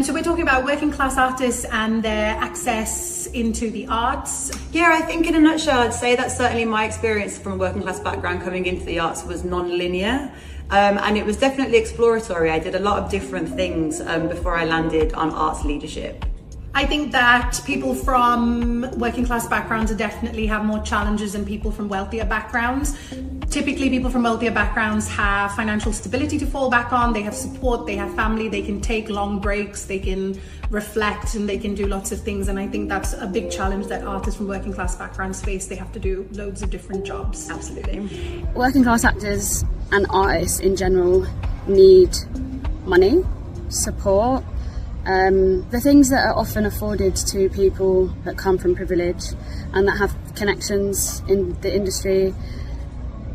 So we're talking about working class artists and their access into the arts. Yeah, I think in a nutshell, I'd say that certainly my experience from a working class background coming into the arts was non-linear. And it was definitely exploratory. I did a lot of different things before I landed on arts leadership. I think that people from working class backgrounds definitely have more challenges than people from wealthier backgrounds. Typically, people from wealthier backgrounds have financial stability to fall back on, they have support, they have family, they can take long breaks, they can reflect, and they can do lots of things. And I think that's a big challenge that artists from working class backgrounds face. They have to do loads of different jobs. Absolutely. Working class actors and artists in general need money, support, the things that are often afforded to people that come from privilege and that have connections in the industry.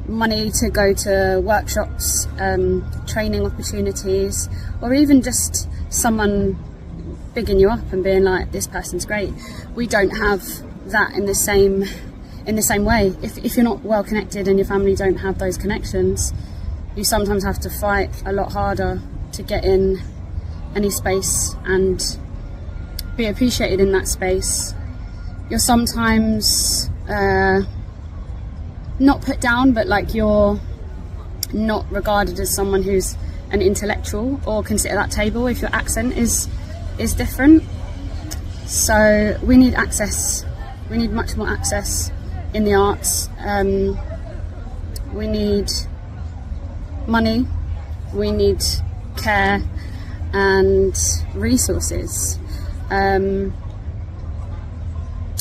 Money to go to workshops, training opportunities, or even just someone bigging you up and being like, this person's great. We don't have that in the same way. If you're not well connected and your family don't have those connections, you sometimes have to fight a lot harder to get in any space and be appreciated in that space. You're sometimes not put down, but like you're not regarded as someone who's an intellectual or can sit at that table if your accent is different. So we need access. We need much more access in the arts. We need money. We need care and resources.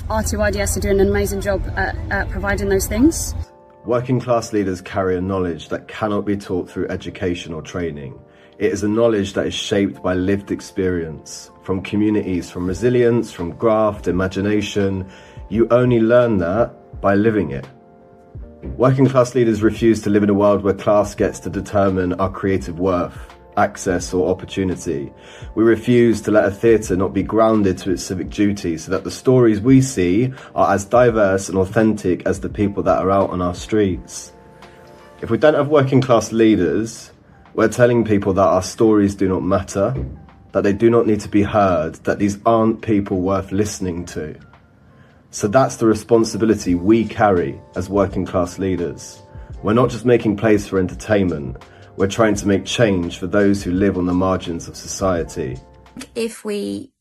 R2IDS are doing an amazing job at providing those things. Working class leaders carry a knowledge that cannot be taught through education or training. It is a knowledge that is shaped by lived experience, from communities, from resilience, from graft, imagination. You only learn that by living it. Working class leaders refuse to live in a world where class gets to determine our creative worth, access or opportunity. We refuse to let a theatre not be grounded to its civic duty so that the stories we see are as diverse and authentic as the people that are out on our streets. If we don't have working class leaders, we're telling people that our stories do not matter, that they do not need to be heard, that these aren't people worth listening to. So that's the responsibility we carry as working class leaders. We're not just making plays for entertainment. We're trying to make change for those who live on the margins of society. If we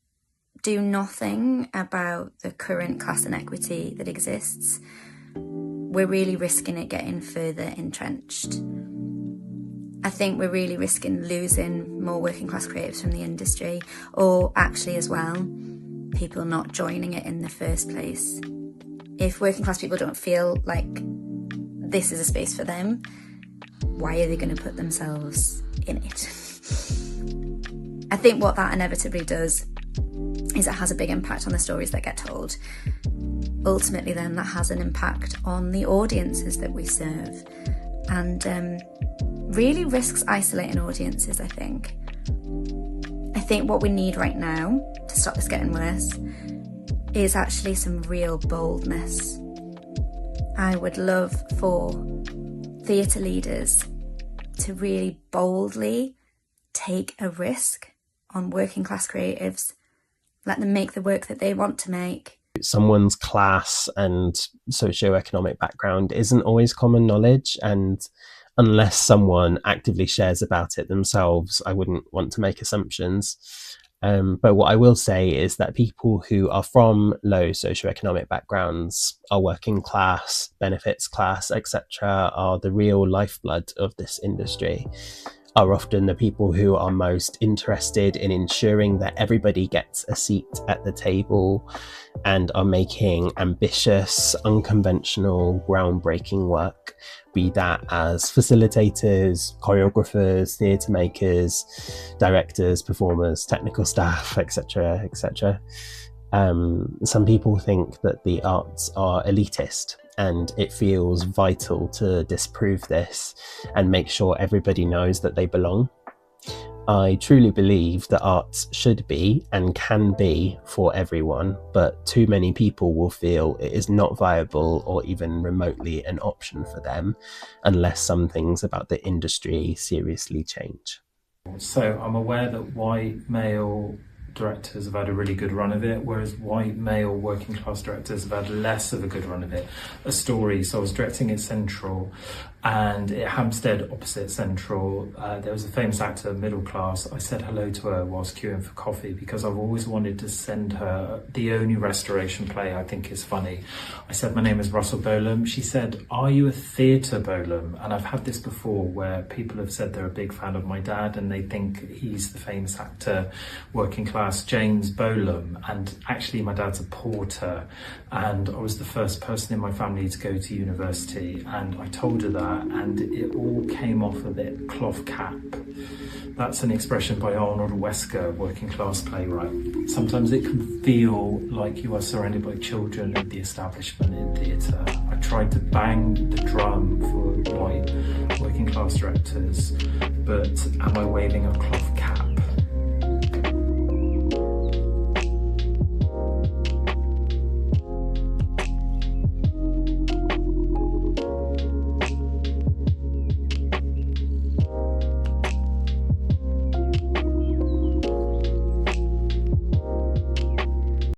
do nothing about the current class inequity that exists, we're really risking it getting further entrenched. I think we're really risking losing more working class creatives from the industry, or actually as well, people not joining it in the first place. If working class people don't feel like this is a space for them, why are they going to put themselves in it? I think what that inevitably does is it has a big impact on the stories that get told. Ultimately then that has an impact on the audiences that we serve, and really risks isolating audiences, I think. I think what we need right now to stop this getting worse is actually some real boldness. I would love for theatre leaders to really boldly take a risk on working class creatives, let them make the work that they want to make. Someone's class and socioeconomic background isn't always common knowledge, and unless someone actively shares about it themselves, I wouldn't want to make assumptions. But what I will say is that people who are from low socioeconomic backgrounds, are working class, benefits class, etc., are the real lifeblood of this industry, are often the people who are most interested in ensuring that everybody gets a seat at the table and are making ambitious, unconventional, groundbreaking work, be that as facilitators, choreographers, theatre makers, directors, performers, technical staff, etc., etc. Some people think that the arts are elitist, and it feels vital to disprove this and make sure everybody knows that they belong. I truly believe that arts should be and can be for everyone, but too many people will feel it is not viable or even remotely an option for them unless some things about the industry seriously change. So I'm aware that white male directors have had a really good run of it, whereas white male working class directors have had less of a good run of it. A story, so I was directing at Central, and at Hampstead opposite Central, there was a famous actor, middle class. I said hello to her whilst queuing for coffee because I've always wanted to send her the only restoration play I think is funny. I said, my name is Russell Bolam. She said, are you a theatre Bolam? And I've had this before where people have said they're a big fan of my dad and they think he's the famous actor, working class James Bolam. And actually my dad's a porter, and I was the first person in my family to go to university, and I told her that, and it all came off a bit cloth cap. That's an expression by Arnold Wesker, working class playwright. Sometimes it can feel like you are surrounded by children of the establishment in theatre. I tried to bang the drum for white working class directors, but am I waving a cloth